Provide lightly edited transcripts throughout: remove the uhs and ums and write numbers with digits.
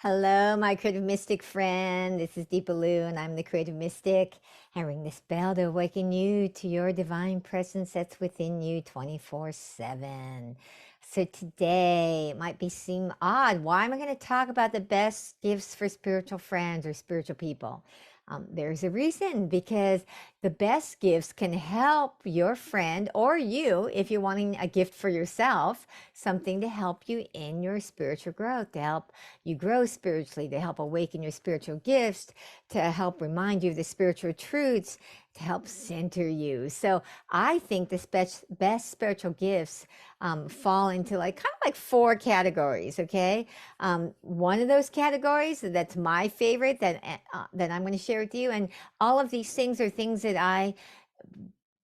Hello, my creative mystic friend. This is Deepa Lou, and I'm the creative mystic. I ring this bell to awaken you to your divine presence that's within you 24/7. So today it might seem odd. Why am I going to talk about the best gifts for spiritual friends or spiritual people? There's a reason because the best gifts can help your friend or you if you're wanting a gift for yourself, something to help you in your spiritual growth, to help you grow spiritually, to help awaken your spiritual gifts, to help remind you of the spiritual truths, to help center you. So I think the best spiritual gifts fall into like kind of like four categories. Okay, one of those categories that's my favorite that I'm going to share with you, and all of these things are things that I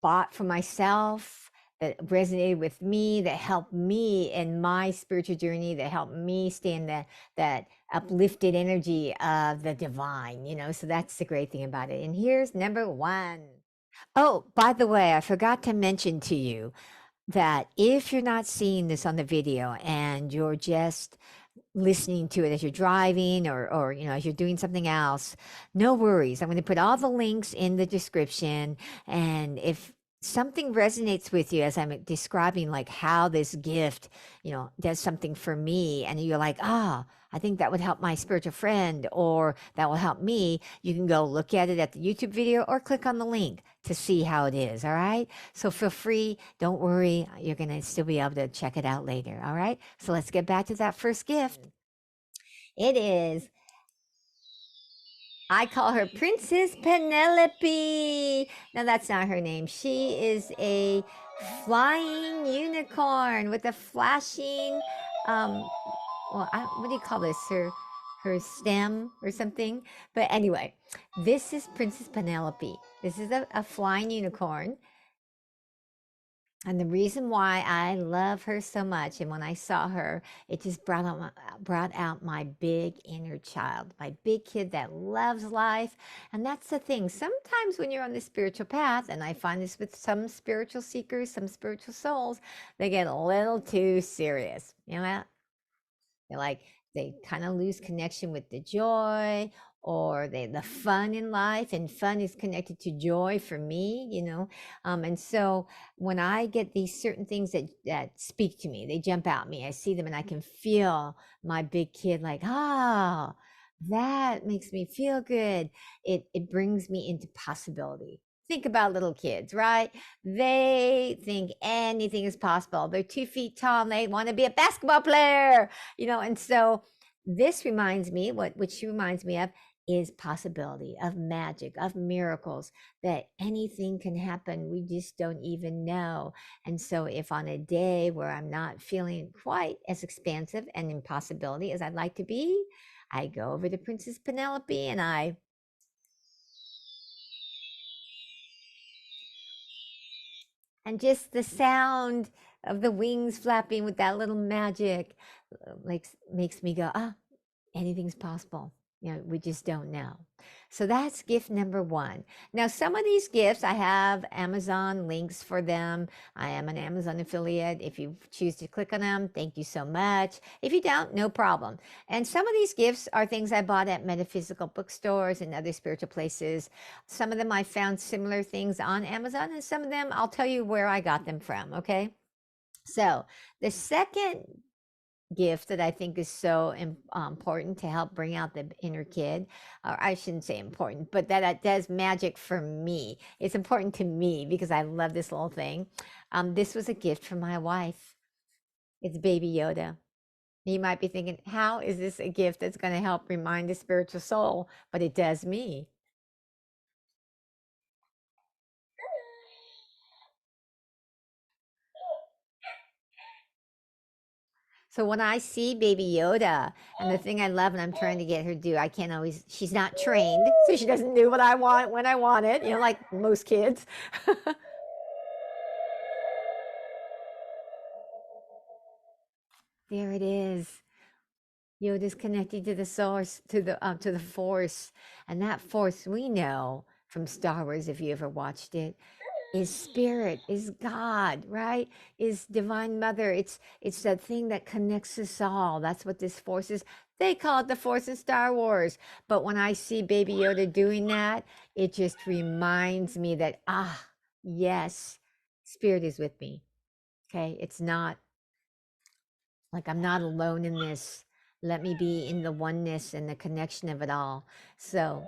bought for myself, that resonated with me, that helped me in my spiritual journey, that helped me stay in that uplifted energy of the divine, So that's the great thing about it. And here's number one. Oh, by the way, I forgot to mention to you that if you're not seeing this on the video and you're just listening to it as you're driving or as you're doing something else, no worries. I'm going to put all the links in the description, and if something resonates with you as I'm describing like how this gift does something for me, and you're like, I think that would help my spiritual friend, or that will help me, you can go look at it at the YouTube video or click on the link to see how it is. All right, so feel free, don't worry, you're going to still be able to check it out later. All right, so let's get back to that first gift. It is, I call her Princess Penelope. Now, that's not her name. She is a flying unicorn with a flashing, what do you call this? Her stem or something. But anyway, this is Princess Penelope. This is a flying unicorn. And the reason why I love her so much, and when I saw her, it just brought out my big inner child, my big kid that loves life. And that's the thing. Sometimes when you're on the spiritual path, and I find this with some spiritual seekers, some spiritual souls, they get a little too serious. You know, they're like, they kind of lose connection with the joy or the fun in life, and fun is connected to joy for me. And so when I get these certain things that speak to me, they jump out at me, I see them and I can feel my big kid like, that makes me feel good. It brings me into possibility. Think about little kids, right? They think anything is possible. They're 2 feet tall and they want to be a basketball player, and so this reminds me, what she reminds me of is possibility, of magic, of miracles, that anything can happen. We just don't even know. And so if on a day where I'm not feeling quite as expansive and in possibility as I'd like to be, I go over to Princess Penelope and just the sound of the wings flapping with that little magic makes me go, anything's possible. We just don't know. So that's gift number one. Now, some of these gifts, I have Amazon links for them. I am an Amazon affiliate. If you choose to click on them, thank you so much. If you don't, no problem. And some of these gifts are things I bought at metaphysical bookstores and other spiritual places. Some of them I found similar things on Amazon, and some of them I'll tell you where I got them from, okay? So the second gift that I think is so important to help bring out the inner kid, or I shouldn't say important, but that it does magic for me. It's important to me because I love this little thing. This was a gift from my wife. It's Baby Yoda. You might be thinking, how is this a gift that's going to help remind the spiritual soul? But it does me. So when I see Baby Yoda, and the thing I love and I'm trying to get her to do, I can't always, she's not trained, so she doesn't do what I want when I want it, like most kids. There it is. Yoda's connected to the source, to the force, and that force we know from Star Wars if you ever watched it. is spirit, is God, right? Is divine mother. It's that thing that connects us all. That's what this force is. They call it the force in Star Wars. But when I see Baby Yoda doing that, it just reminds me that, yes, spirit is with me. Okay. It's not like I'm not alone in this. Let me be in the oneness and the connection of it all. So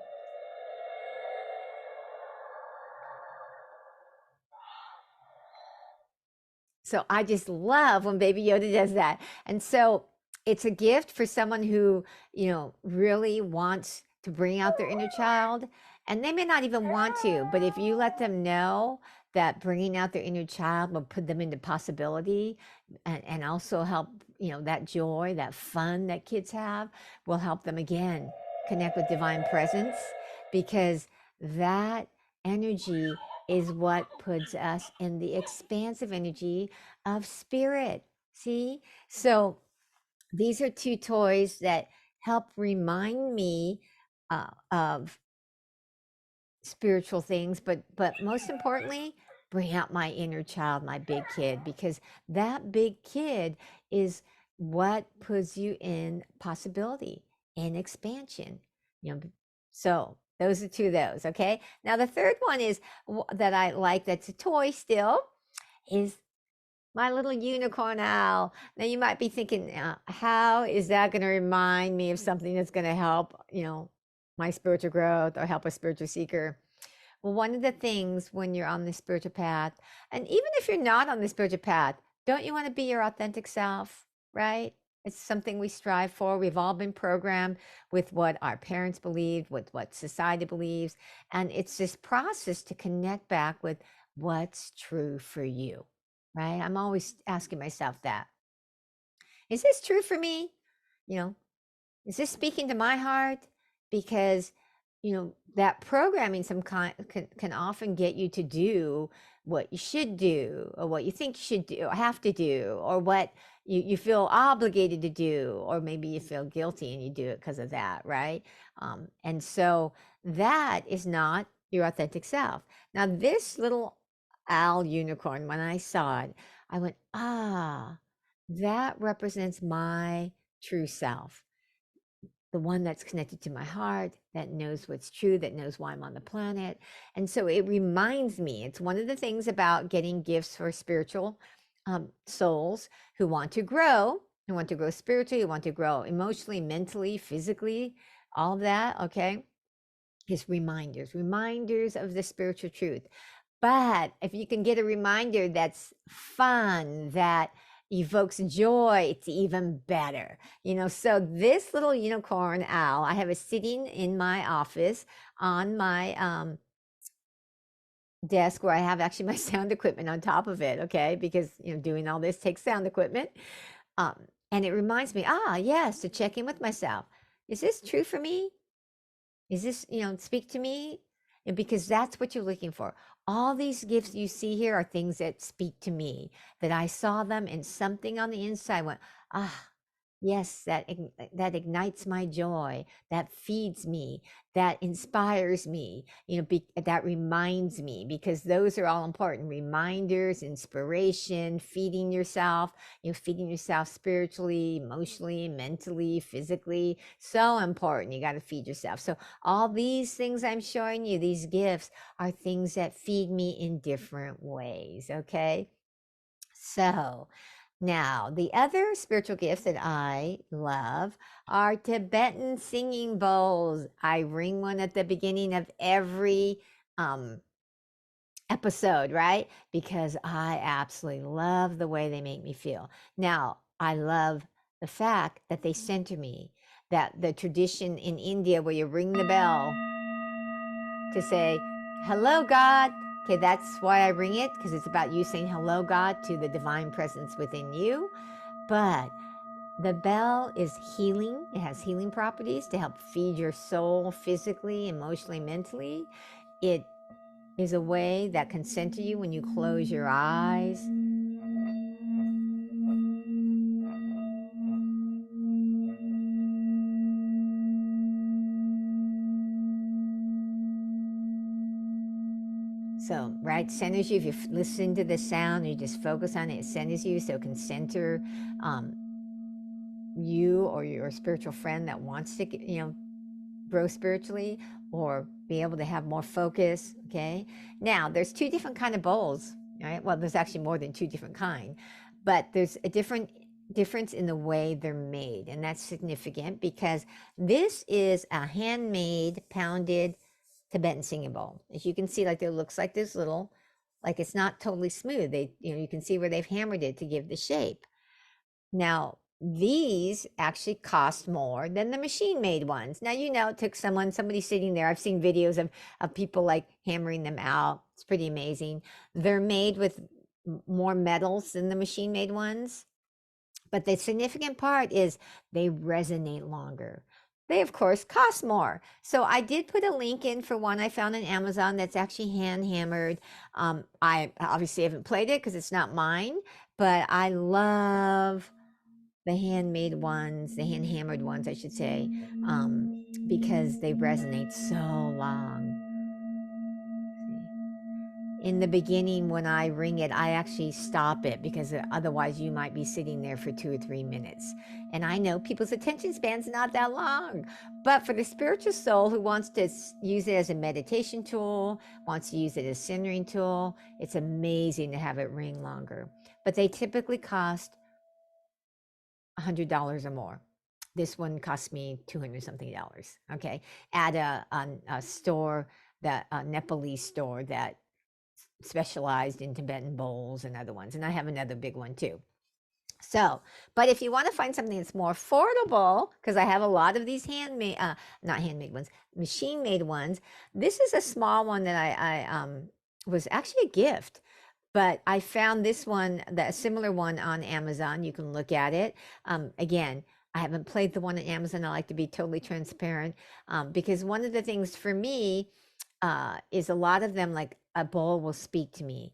I just love when Baby Yoda does that. And so it's a gift for someone who, really wants to bring out their inner child. And they may not even want to, but if you let them know that bringing out their inner child will put them into possibility and also help, that joy, that fun that kids have will help them again connect with divine presence, because that energy is what puts us in the expansive energy of spirit. See? So these are two toys that help remind me of spiritual things, but most importantly, bring out my inner child, my big kid, because that big kid is what puts you in possibility and expansion. You know, so those are two of those. Okay. Now the third one is that I like. That's a toy still. Is my little unicorn owl. Now you might be thinking, how is that going to remind me of something that's going to help, my spiritual growth or help a spiritual seeker? Well, one of the things when you're on the spiritual path, and even if you're not on the spiritual path, don't you want to be your authentic self, right? It's something we strive for. We've all been programmed with what our parents believed, with what society believes. And it's this process to connect back with what's true for you, right? I'm always asking myself that. Is this true for me? You know, is this speaking to my heart? Because, that programming some kind can often get you to do what you should do, or what you think you should do, or have to do, or what you feel obligated to do, or maybe you feel guilty and you do it because of that, right? And so that is not your authentic self. Now, this little owl unicorn, when I saw it, I went, that represents my true self, the one that's connected to my heart, that knows what's true, that knows why I'm on the planet. And so it reminds me, it's one of the things about getting gifts for spiritual souls who want to grow, spiritually, who want to grow emotionally, mentally, physically, all of that, okay? Is reminders of the spiritual truth. But if you can get a reminder that's fun, that evokes joy, it's even better. So this little unicorn owl, I have it sitting in my office on my desk, where I have actually my sound equipment on top of it, okay? Because, doing all this takes sound equipment. And it reminds me, yes, to check in with myself. Is this true for me? Is this, speak to me? And because that's what you're looking for. All these gifts you see here are things that speak to me, that I saw them and something on the inside went, ah, yes, that ignites my joy, that feeds me, that inspires me, that reminds me, because those are all important reminders, inspiration, feeding yourself spiritually, emotionally, mentally, physically. So important. You got to feed yourself. So all these things I'm showing you, these gifts, are things that feed me in different ways. Okay. So now, the other spiritual gifts that I love are Tibetan singing bowls. I ring one at the beginning of every episode, right? Because I absolutely love the way they make me feel. Now, I love the fact that they center me, that the tradition in India where you ring the bell to say, hello, God. Okay, that's why I ring it, because it's about you saying hello, God, to the divine presence within you. But the bell is healing. It has healing properties to help feed your soul physically, emotionally, mentally. It is a way that can center you when you close your eyes. So, right, centers you. If you listen to the sound, you just focus on it, it centers you so it can center um, you or your spiritual friend that wants to, grow spiritually or be able to have more focus. Okay. Now, there's two different kind of bowls, right? Well, there's actually more than two different kind, but there's a difference in the way they're made, and that's significant because this is a handmade pounded Tibetan singing bowl. As you can see, like it looks like this little, like it's not totally smooth. You can see where they've hammered it to give the shape. Now, these actually cost more than the machine made ones. Now, it took somebody sitting there. I've seen videos of people like hammering them out. It's pretty amazing. They're made with more metals than the machine made ones. But the significant part is they resonate longer. They, of course, cost more. So I did put a link in for one I found on Amazon that's actually hand hammered. I obviously haven't played it because it's not mine, but I love the handmade ones, the hand hammered ones, I should say, because they resonate so long. In the beginning, when I ring it, I actually stop it because otherwise you might be sitting there for 2 or 3 minutes. And I know people's attention span's not that long, but for the spiritual soul who wants to use it as a meditation tool, wants to use it as a centering tool, it's amazing to have it ring longer. But they typically cost $100 or more. This one cost me 200 something dollars. Okay, at a store, that a Nepalese store that specialized in Tibetan bowls and other ones, and I have another big one too. So, but if you want to find something that's more affordable, because I have a lot of these handmade, not handmade ones, machine made ones. This is a small one that I was actually a gift. But I found this one, that similar one on Amazon. You can look at it. Again, I haven't played the one on Amazon. I like to be totally transparent because one of the things for me is a lot of them, like a bowl will speak to me.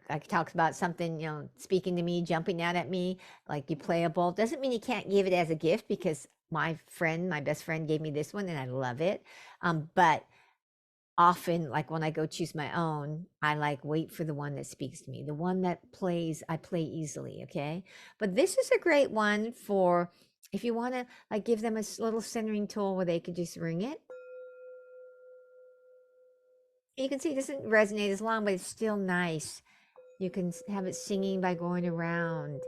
I talk about something, speaking to me, jumping out at me. Like you play a bowl doesn't mean you can't give it as a gift because my best friend gave me this one and I love it. But often, like when I go choose my own, I like wait for the one that speaks to me, the one that plays, I play easily. Okay. But this is a great one for if you want to like give them a little centering tool where they could just ring it. You can see it doesn't resonate as long, but it's still nice. You can have it singing by going around.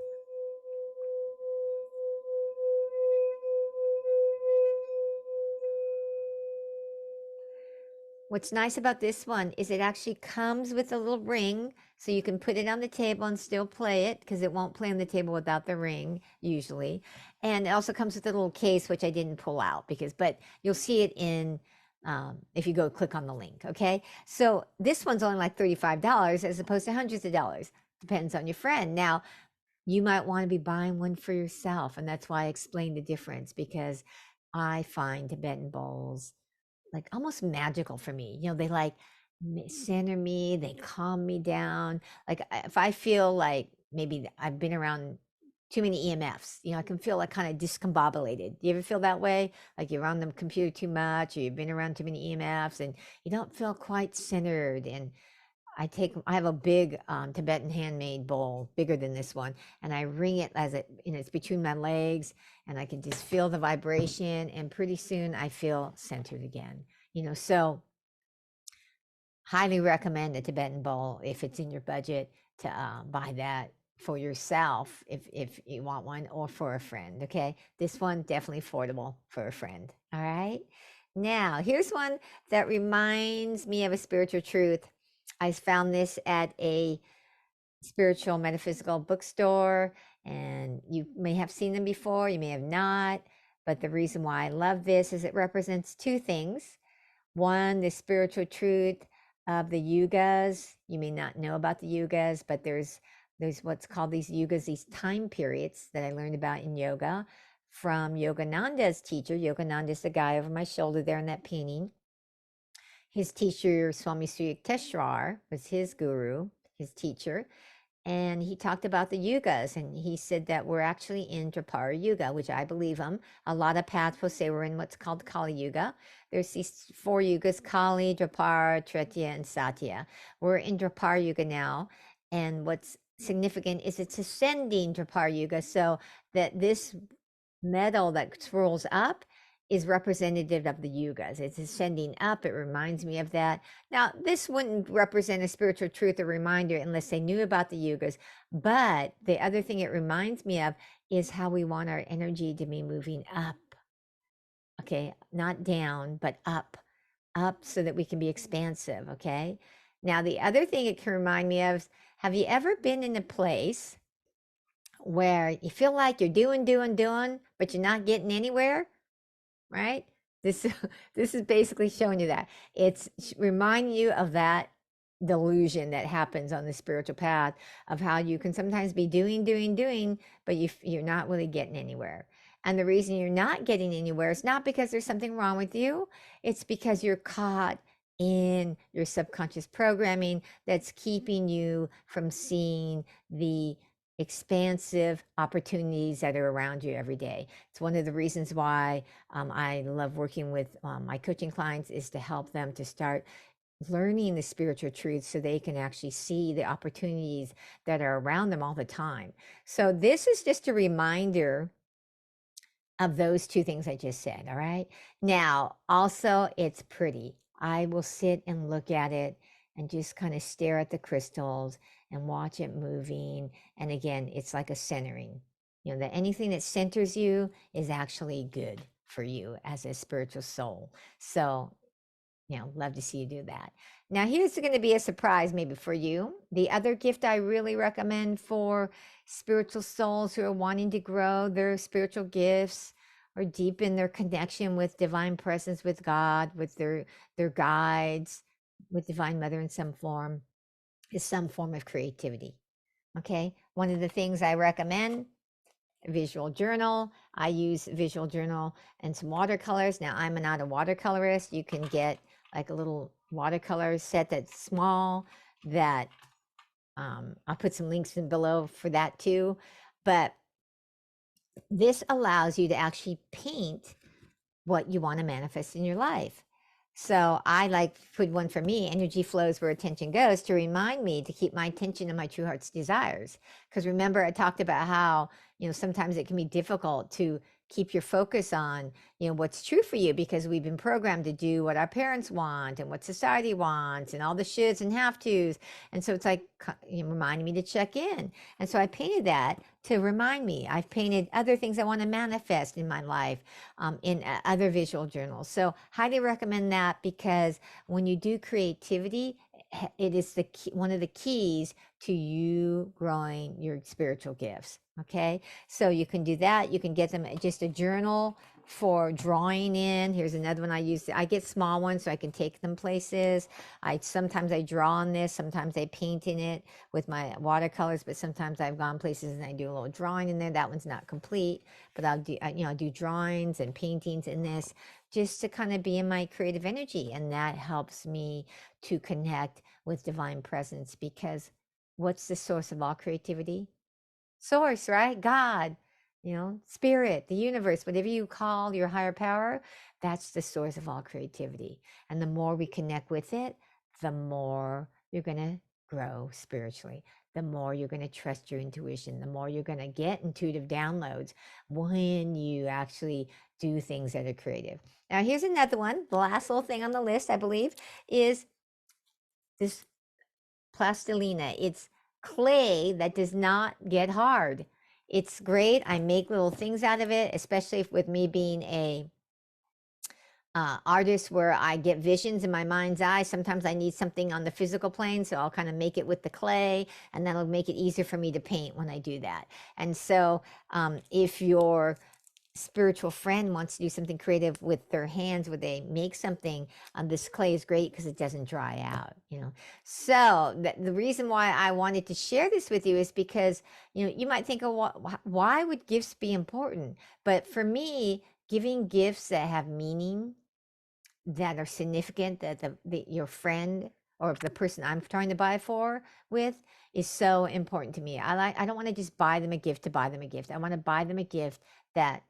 What's nice about this one is it actually comes with a little ring, so you can put it on the table and still play it because it won't play on the table without the ring usually. And it also comes with a little case, which I didn't pull out but you'll see it in if you go click on the link. Okay, so this one's only like $35 as opposed to hundreds of dollars. Depends on your friend. Now, you might want to be buying one for yourself, and that's why I explained the difference because I find Tibetan bowls like almost magical for me. They like center me, they calm me down. Like if I feel like maybe I've been around too many EMFs, I can feel like kind of discombobulated. You ever feel that way? Like you're on the computer too much, or you've been around too many EMFs and you don't feel quite centered. And I have a big Tibetan handmade bowl, bigger than this one, and I ring it it's between my legs, and I can just feel the vibration, and pretty soon I feel centered again. So highly recommend a Tibetan bowl if it's in your budget to buy that for yourself if you want one or for a friend. Okay, this one definitely affordable for a friend. All right. Now here's one that reminds me of a spiritual truth. I found this at a spiritual metaphysical bookstore, and you may have seen them before, you may have not. But the reason why I love this is it represents two things. One, the spiritual truth of the yugas. You may not know about the yugas, but there's what's called these yugas, these time periods that I learned about in yoga from Yogananda's teacher. Yogananda's the guy over my shoulder there in that painting. His teacher, Swami Sri Yukteswar, was his guru, his teacher. and he talked about the yugas, and he said that we're actually in Dwapara Yuga, which I believe him. A lot of paths will say we're in what's called Kali Yuga. There's these four yugas: Kali, Dwapara, Tretya, and Satya. We're in Dwapara Yuga now, and what's significant is it's ascending Dwapara Yuga, so that this medal that swirls up is representative of the yugas. It's ascending up. It reminds me of that. Now, this wouldn't represent a spiritual truth or reminder unless they knew about the yugas. But the other thing it reminds me of is how we want our energy to be moving up. Okay, not down, but up so that we can be expansive. Okay. Now, the other thing it can remind me of is, have you ever been in a place where you feel like you're doing, but you're not getting anywhere? Right? This this is basically showing you that. It's reminding you of that delusion that happens on the spiritual path, of how you can sometimes be doing, but you're not really getting anywhere. And the reason you're not getting anywhere is not because there's something wrong with you. It's because you're caught in your subconscious programming that's keeping you from seeing the expansive opportunities that are around you every day. It's one of the reasons why I love working with my coaching clients, is to help them to start learning the spiritual truths so they can actually see the opportunities that are around them all the time. So this is just a reminder of those two things I just said. All right. Now, also, it's pretty. I will sit and look at it and just kind of stare at the crystals and watch it moving. And again, it's like a centering. You know, that anything that centers you is actually good for you as a spiritual soul. So, love to see you do that. Now, here's going to be a surprise maybe for you. The other gift I really recommend for spiritual souls who are wanting to grow their spiritual gifts or deepen their connection with divine presence, with God, with their guides, with Divine Mother in some form, is some form of creativity. Okay. One of the things I recommend, visual journal. I use visual journal and some watercolors. Now, I'm not a watercolorist. You can get like a little watercolor set that's small, that I'll put some links in below for that too. But this allows you to actually paint what you want to manifest in your life. So I like put one for me: energy flows where attention goes, to remind me to keep my attention on my true heart's desires. Because remember, I talked about how, sometimes it can be difficult to keep your focus on, what's true for you, because we've been programmed to do what our parents want and what society wants and all the shoulds and have tos. And so it's like reminding me to check in. And so I painted that to remind me. I've painted other things I want to manifest in my life in other visual journals. So highly recommend that, because when you do creativity, it is one of the keys to you growing your spiritual gifts. Okay, so you can do that. You can get them just a journal for drawing in. Here's another one I use. I get small ones so I can take them places. Sometimes I draw on this, sometimes I paint in it with my watercolors, but sometimes I've gone places and I do a little drawing in there. That one's not complete, but I'll do drawings and paintings in this, just to kind of be in my creative energy. And that helps me to connect with divine presence, because what's the source of all creativity? Source, right? God, spirit, the universe, whatever you call your higher power, that's the source of all creativity. And the more we connect with it, the more you're going to grow spiritually, the more you're going to trust your intuition, the more you're going to get intuitive downloads when you actually do things that are creative. Now, here's another one. The last little thing on the list, I believe, is this plastilina. It's clay that does not get hard. It's great. I make little things out of it, especially with me being a artist where I get visions in my mind's eye. Sometimes I need something on the physical plane, so I'll kind of make it with the clay, and that'll make it easier for me to paint when I do that. And so if your spiritual friend wants to do something creative with their hands, where they make something, this clay is great because it doesn't dry out. So the reason why I wanted to share this with you is because you might think, oh, why would gifts be important? But for me, giving gifts that have meaning, that are significant, that your friend or if the person I'm trying to buy for with is so important to me. I don't want to just buy them a gift to buy them a gift. I want to buy them a gift that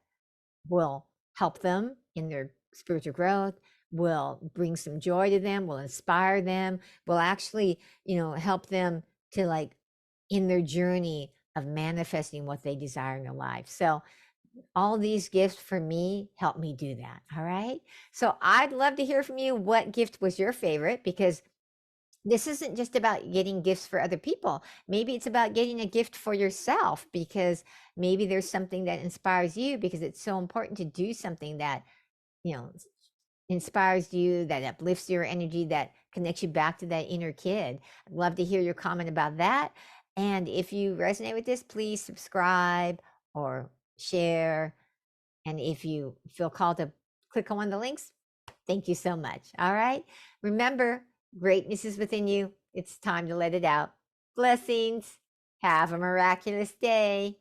will help them in their spiritual growth, will bring some joy to them, will inspire them, will actually, help them to like in their journey of manifesting what they desire in their life. So all these gifts for me help me do that. All right. So I'd love to hear from you. What gift was your favorite? Because this isn't just about getting gifts for other people. Maybe it's about getting a gift for yourself, because maybe there's something that inspires you, because it's so important to do something that, you know, inspires you, that uplifts your energy, that connects you back to that inner kid. I'd love to hear your comment about that. And if you resonate with this, please subscribe or share. And if you feel called to click on one of the links, thank you so much. All right. Remember, greatness is within you. It's time to let it out. Blessings. Have a miraculous day.